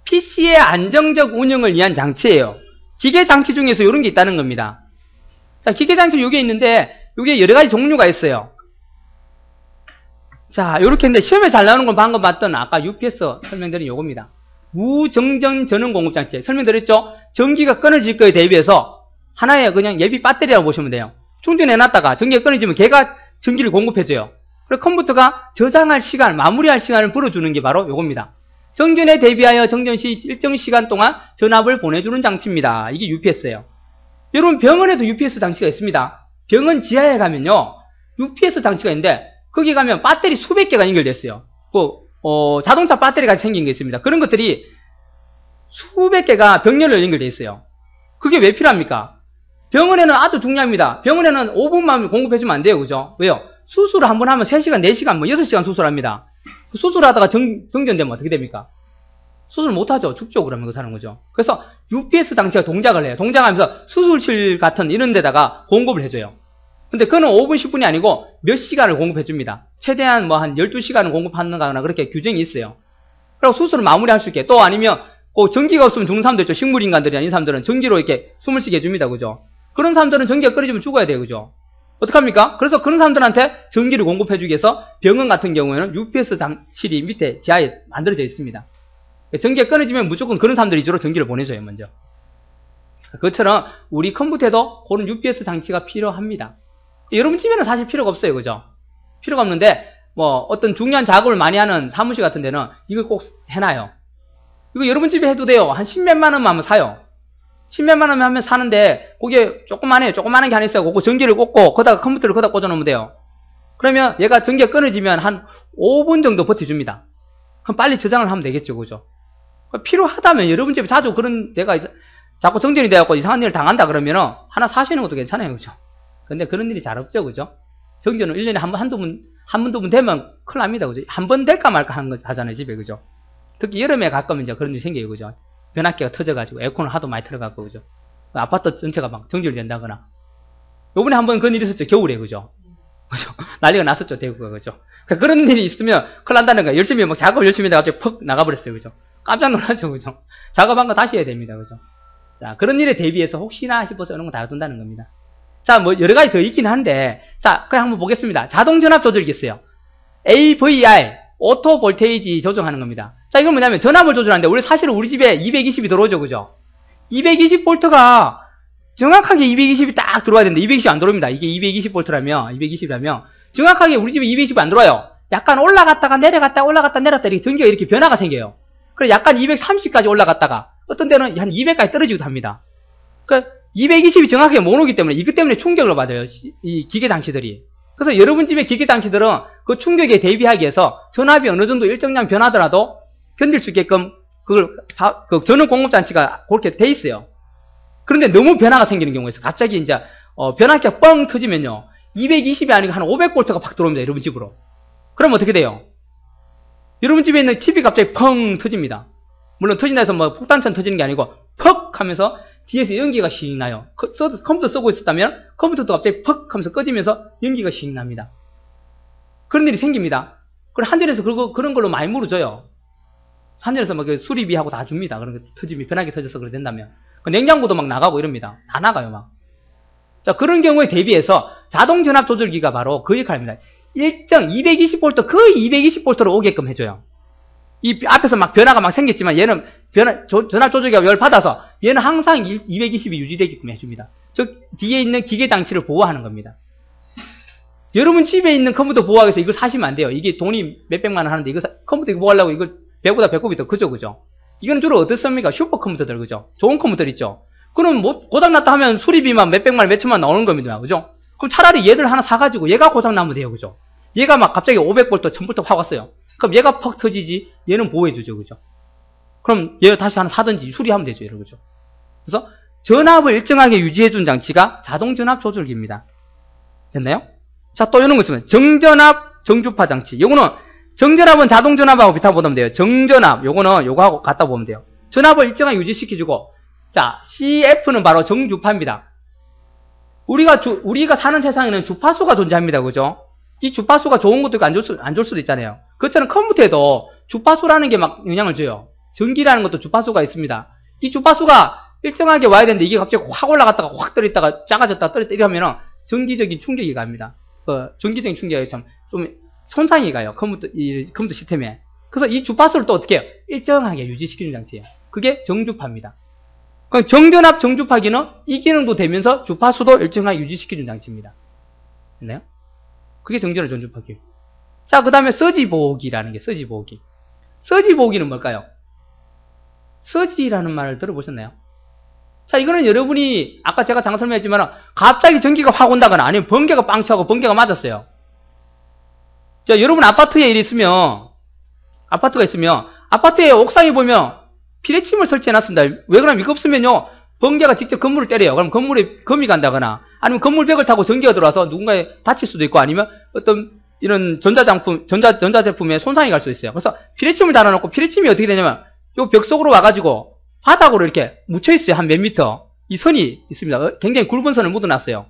PC의 안정적 운영을 위한 장치예요. 기계 장치 중에서 이런 게 있다는 겁니다. 자, 기계 장치 요게 있는데 요게 여러 가지 종류가 있어요. 자, 요렇게 했는데 시험에 잘 나오는 건 방금 봤던 아까 UPS 설명드린 요겁니다. 무정전 전원 공급장치. 설명드렸죠? 전기가 끊어질 거에 대비해서 하나의 그냥 예비 배터리라고 보시면 돼요. 충전해놨다가 전기가 끊어지면 걔가 전기를 공급해줘요. 그리고 컴퓨터가 저장할 시간, 마무리할 시간을 벌어주는 게 바로 요겁니다. 정전에 대비하여 정전 시 일정 시간 동안 전압을 보내주는 장치입니다. 이게 UPS예요. 여러분 병원에도 UPS 장치가 있습니다. 병원 지하에 가면요 UPS 장치가 있는데 거기 가면 배터리 수백 개가 연결됐어요. 자동차 배터리가 생긴 게 있습니다. 그런 것들이 수백 개가 병렬로 연결되어 있어요. 그게 왜 필요합니까? 병원에는 아주 중요합니다. 병원에는 5분만 공급해주면 안 돼요. 그죠? 왜요? 수술을 한번 하면 3시간, 4시간, 6시간 수술합니다. 수술하다가 정전되면 어떻게 됩니까? 수술 못하죠. 죽죠. 그러면 그 사는 거죠. 그래서 UPS 장치가 동작을 해요. 동작하면서 수술실 같은 이런 데다가 공급을 해줘요. 근데 그거는 5분, 10분이 아니고 몇 시간을 공급해줍니다. 최대한 뭐 한 12시간을 공급하는가 그렇게 규정이 있어요. 그리고 수술을 마무리할 수 있게 또 아니면 전기가 없으면 죽는 사람들 있죠. 식물인간들이나 이런 사람들은 전기로 이렇게 숨을 쉬게 해줍니다. 그죠? 그런 사람들은 전기가 끊어지면 죽어야 돼요. 그죠? 어떡합니까? 그래서 그런 사람들한테 전기를 공급해주기 위해서 병원 같은 경우에는 UPS 장실이 밑에 지하에 만들어져 있습니다. 전기가 끊어지면 무조건 그런 사람들 위주로 전기를 보내줘요. 먼저. 그것처럼 우리 컴퓨터에도 그런 UPS 장치가 필요합니다. 여러분 집에는 사실 필요가 없어요. 그죠? 필요가 없는데 어떤 중요한 작업을 많이 하는 사무실 같은 데는 이걸 꼭 해놔요. 이거 여러분 집에 해도 돼요. 한 10몇만 원만 하면 사요. 10몇만 원 하면 사는데 그게 조그만해요. 조그만한 게 하나 있어요. 그거 전기를 꽂고 거기다가 컴퓨터를 거기다 꽂아놓으면 돼요. 그러면 얘가 전기가 끊어지면 한 5분 정도 버텨줍니다. 그럼 빨리 저장을 하면 되겠죠. 그죠? 필요하다면 여러분 집에 자주 그런 데가 자꾸 정전이 돼갖고 이상한 일을 당한다 그러면은 하나 사시는 것도 괜찮아요. 그죠? 근데 그런 일이 잘 없죠. 그죠? 정전은 1년에 한두 번 되면 큰일 납니다. 그죠? 한 번 될까 말까 하잖아요. 집에. 그죠? 특히 여름에 가까우면 이제 그런 일이 생겨요. 그죠? 변압기가 터져가지고 에어컨을 하도 많이 틀어갖고. 그죠? 아파트 전체가 막 정전이 된다거나. 요번에 한번 그런 일이 있었죠. 겨울에. 그죠? 그죠? 난리가 났었죠. 대구가. 그죠? 그런 일이 있으면 큰일 난다는 거예요. 열심히 작업을 열심히 해서 갑자기 퍽 나가버렸어요. 그죠? 깜짝 놀라죠. 그죠? 작업한 거 다시 해야 됩니다. 그죠? 자, 그런 일에 대비해서 혹시나 싶어서 이런 거 다 둔다는 겁니다. 자, 여러 가지 더 있긴 한데, 자, 그냥 한번 보겠습니다. 자동 전압 조절기 있어요. AVR, 오토 볼테이지 조정하는 겁니다. 자, 이건 뭐냐면 전압을 조절하는데, 사실은 우리 집에 220이 들어오죠. 그죠? 220V가 정확하게 220이 딱 들어와야 되는데, 220이 안 들어옵니다. 이게 220이라면, 정확하게 우리 집에 220이 안 들어와요. 약간 올라갔다가 내려갔다, 이렇게 전기가 이렇게 변화가 생겨요. 그래서 약간 230까지 올라갔다가, 어떤 때는 한 200까지 떨어지기도 합니다. 그러니까 220이 정확하게 못 오기 때문에 이것 때문에 충격을 받아요. 이 기계 장치들이. 그래서 여러분 집의 기계 장치들은 그 충격에 대비하기 위해서 전압이 어느 정도 일정량 변하더라도 견딜 수 있게끔 그 전원 공급 장치가 그렇게 돼 있어요. 그런데 너무 변화가 생기는 경우에 갑자기 이제 변압기가 뻥 터지면요. 220이 아니고 한 500V가 팍 들어옵니다. 여러분 집으로. 그럼 어떻게 돼요? 여러분 집에 있는 TV 갑자기 펑 터집니다. 물론 터진다 해서 폭탄처럼 터지는 게 아니고 퍽 하면서 뒤에서 연기가 씩 나요. 컴퓨터 쓰고 있었다면 컴퓨터도 갑자기 퍽 하면서 꺼지면서 연기가 씩 납니다. 그런 일이 생깁니다. 그리고 한전에서 그런 걸로 많이 물어줘요. 한전에서 수리비하고 다 줍니다. 그런 거 변하게 터져서 그래 된다면. 냉장고도 막 나가고 이럽니다. 다 나가요, 막. 자, 그런 경우에 대비해서 자동 전압 조절기가 바로 그 역할입니다. 일정 220V, 거의 220V로 오게끔 해줘요. 이 앞에서 막 변화가 막 생겼지만 얘는 전압 조절기가 열 받아서 얘는 항상 220이 유지되게끔 해줍니다. 즉 뒤에 있는 기계 장치를 보호하는 겁니다. 여러분 집에 있는 컴퓨터 보호하기 위해서 이걸 사시면 안 돼요. 이게 돈이 몇백만 원 하는데 컴퓨터 이거 보호하려고 이거 배보다 배꼽이 더 크죠. 그죠? 이건 주로 어떻습니까? 슈퍼 컴퓨터들. 그죠? 좋은 컴퓨터 있죠? 그럼 고장났다 하면 수리비만 몇백만 원, 몇천만 원 나오는 겁니다. 그죠? 그럼 차라리 얘를 하나 사가지고 얘가 고장나면 돼요. 그죠? 얘가 막 갑자기 500V, 1000V 확 왔어요. 그럼 얘가 퍽 터지지, 얘는 보호해주죠. 그죠? 그럼 얘를 다시 하나 사든지 수리하면 되죠. 얘를. 그죠? 그래서 전압을 일정하게 유지해준 장치가 자동 전압 조절기입니다. 됐나요? 자, 또 이런 거 있으면 정전압 정주파 장치. 요거는 정전압은 자동 전압하고 비슷하게 보면 돼요. 정전압, 요거는 요거하고 같다 보면 돼요. 전압을 일정하게 유지시켜주고, 자, CF는 바로 정주파입니다. 우리가 사는 세상에는 주파수가 존재합니다. 그죠? 이 주파수가 좋은 것도 있고 안 좋을 수도 있잖아요. 그것처럼 컴퓨터에도 주파수라는 게 막 영향을 줘요. 전기라는 것도 주파수가 있습니다. 이 주파수가 일정하게 와야 되는데 이게 갑자기 확 올라갔다가 확 떨어졌다가 작아졌다가 떨어졌다 이러면은 전기적인 충격이 갑니다. 전기적인 충격이 좀 손상이 가요. 컴퓨터 시스템에. 그래서 이 주파수를 또 어떻게 해요? 일정하게 유지시키는 장치예요. 그게 정주파입니다. 그럼 정전압 정주파기는 이 기능도 되면서 주파수도 일정하게 유지시키는 장치입니다. 됐나요? 그게 정전압 정주파기. 자, 그 다음에 서지보호기라는 게 서지보호기. 서지보호기는 뭘까요? 서지라는 말을 들어보셨나요? 자, 이거는 여러분이 아까 제가 잠깐 설명했지만 갑자기 전기가 확 온다거나 아니면 번개가 빵 차고 번개가 맞았어요. 자, 여러분 아파트에 아파트가 있으면 아파트에 옥상에 보면 피뢰침을 설치해놨습니다. 왜 그러면 이거 없으면요 번개가 직접 건물을 때려요. 그럼 건물에 금이 간다거나 아니면 건물 벽을 타고 전기가 들어와서 누군가에 다칠 수도 있고 아니면 어떤 이런 전자제품에 손상이 갈 수 있어요. 그래서 피뢰침을 달아놓고 피뢰침이 어떻게 되냐면 요 벽 속으로 와가지고 바닥으로 이렇게 묻혀있어요. 한 몇 미터. 이 선이 있습니다. 굉장히 굵은 선을 묻어놨어요.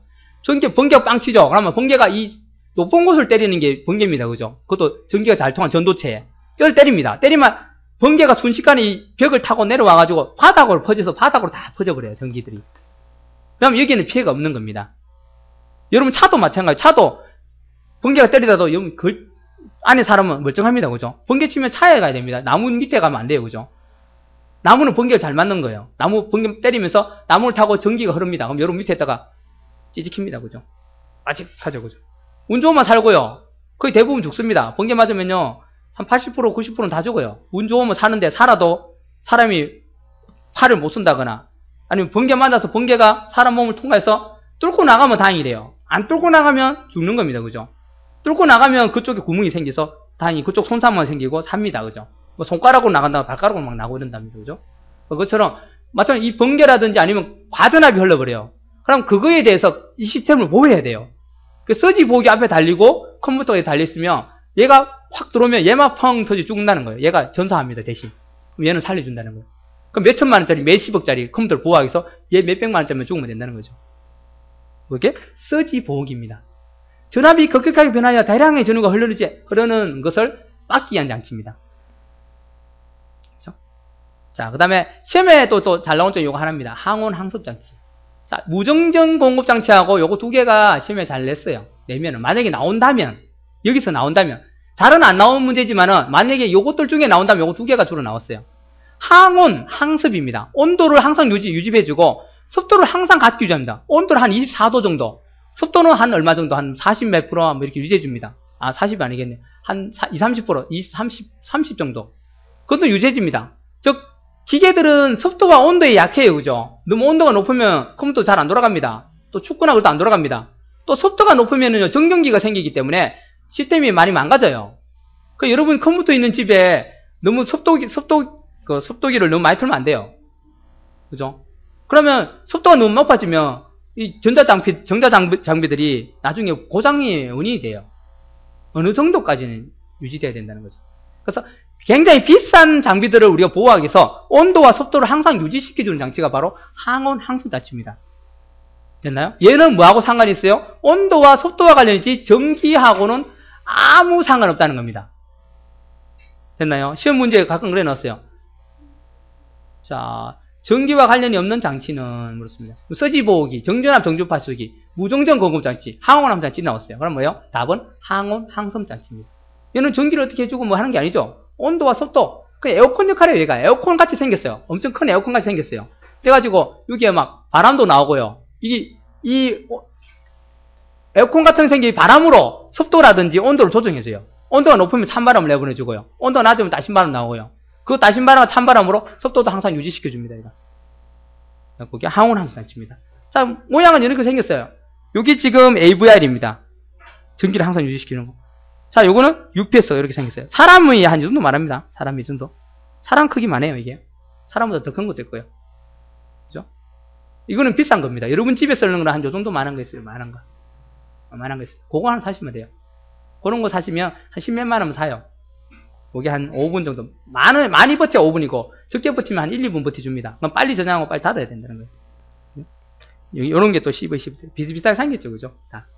번개가 빵 치죠. 그러면 번개가 이 높은 곳을 때리는 게 번개입니다. 그죠? 그것도 전기가 잘 통한 전도체에. 이걸 때립니다. 때리면 번개가 순식간에 이 벽을 타고 내려와가지고 바닥으로 퍼져서 바닥으로 다 퍼져버려요. 전기들이. 그럼 여기는 피해가 없는 겁니다. 여러분 차도 마찬가지. 차도 번개가 때리다도 안에 사람은 멀쩡합니다. 그죠? 번개 치면 차에 가야 됩니다. 나무 밑에 가면 안 돼요. 그죠? 나무는 번개를 잘 맞는 거예요. 나무 번개 때리면서 나무를 타고 전기가 흐릅니다. 그럼 여러분 밑에다가 찌직힙니다. 그죠? 아직하죠. 그죠? 운 좋으면 살고요. 거의 대부분 죽습니다. 번개 맞으면요. 한 80%, 90%는 다 죽어요. 운 좋으면 사는데 살아도 사람이 팔을 못 쓴다거나 아니면 번개 맞아서 번개가 사람 몸을 통과해서 뚫고 나가면 다행이래요. 안 뚫고 나가면 죽는 겁니다. 그죠? 뚫고 나가면 그쪽에 구멍이 생겨서 다행히 그쪽 손상만 생기고 삽니다. 그죠? 뭐 손가락으로 나간다가 발가락으로 막 나고 이런답니다. 그죠? 그것처럼 마찬가지로 이 번개라든지 아니면 과전압이 흘러버려요. 그럼 그거에 대해서 이 시스템을 보호해야 돼요. 그 서지 보호기 앞에 달리고 컴퓨터에 달려있으면 얘가 확 들어오면 얘만 펑 터지 죽는다는 거예요. 얘가 전사합니다. 대신. 그럼 얘는 살려준다는 거예요. 그럼 몇천만 원짜리, 몇십억짜리 컴퓨터를 보호하기 위해서 얘 몇백만 원짜리면 죽으면 된다는 거죠. 그게 서지 보호기입니다. 전압이 급격하게 변하여 다량의 전류가 흐르는 것을 막기 위한 장치입니다. 그렇죠? 자, 그 다음에 시험에 또 잘 나온 쪽 요거 하나입니다. 항온 항습장치. 자, 무정전 공급장치하고 요거 두 개가 시험에 잘 냈어요. 내면은 만약에 나온다면 여기서 나온다면 잘은 안 나온 문제지만은 만약에 요것들 중에 나온다면 요거 두 개가 주로 나왔어요. 항온 항습입니다. 온도를 항상 유지해주고 습도를 항상 같게 유지합니다. 온도를 한 24도 정도, 습도는 한 얼마 정도, 한 40 몇 프로 뭐 이렇게 유지해줍니다. 아, 40이 아니겠네. 한 20, 30%, 30 정도. 그것도 유지해줍니다. 즉, 기계들은 습도와 온도에 약해요. 그죠? 너무 온도가 높으면 컴퓨터 잘 안 돌아갑니다. 또 축구나 그래도 안 돌아갑니다. 또 습도가 높으면은요, 정전기가 생기기 때문에 시스템이 많이 망가져요. 그 여러분 컴퓨터 있는 집에 너무 습도기를 너무 많이 틀면 안 돼요. 그죠? 그러면 습도가 너무 높아지면 이 전자장비들이 나중에 고장의 원인이 돼요. 어느 정도까지는 유지돼야 된다는 거죠. 그래서 굉장히 비싼 장비들을 우리가 보호하기 위해서 온도와 습도를 항상 유지시켜주는 장치가 바로 항온 항습 장치입니다. 됐나요? 얘는 뭐하고 상관이 있어요? 온도와 습도와 관련이지 전기하고는 아무 상관없다는 겁니다. 됐나요? 시험 문제에 가끔 그래 놨어요. 자, 전기와 관련이 없는 장치는 그렇습니다. 서지보호기, 정전압 정주파수기, 무정전 공급장치, 항온 항습장치 나왔어요. 그럼 뭐예요? 답은 항온 항습장치입니다. 얘는 전기를 어떻게 해주고 뭐 하는 게 아니죠. 온도와 습도, 그냥 에어컨 역할이에요. 얘가 에어컨 같이 생겼어요. 엄청 큰 에어컨 같이 생겼어요. 그래가지고 여기에 막 바람도 나오고요. 이 에어컨 같은 생긴 바람으로 습도라든지 온도를 조정해줘요. 온도가 높으면 찬바람을 내보내주고요. 온도가 낮으면 따신바람 나오고요. 그 따신바람과 찬바람으로 습도도 항상 유지시켜줍니다. 얘가. 그게 항온 항습장치입니다. 자, 모양은 이렇게 생겼어요. 여기 지금 AVR입니다. 전기를 항상 유지시키는 거. 자, 요거는 UPS가 이렇게 생겼어요. 사람이 한 이 정도 말합니다. 사람 이 정도. 사람 크기만 해요, 이게. 사람보다 더 큰 것도 있고요. 그죠? 이거는 비싼 겁니다. 여러분 집에 쓰는 거는 한 요 정도 만한 거 있어요. 만한 거 있어요. 그거 하나 사시면 돼요. 그런 거 사시면 한 10몇만 원 사요. 그게 한 5분 정도. 많이 버텨 5분이고, 적게 버티면 한 1, 2분 버텨줍니다. 그럼 빨리 저장하고 빨리 닫아야 된다는 거예요. 요런 게 또 CV, 비슷비슷하게 생겼죠, 그죠? 다.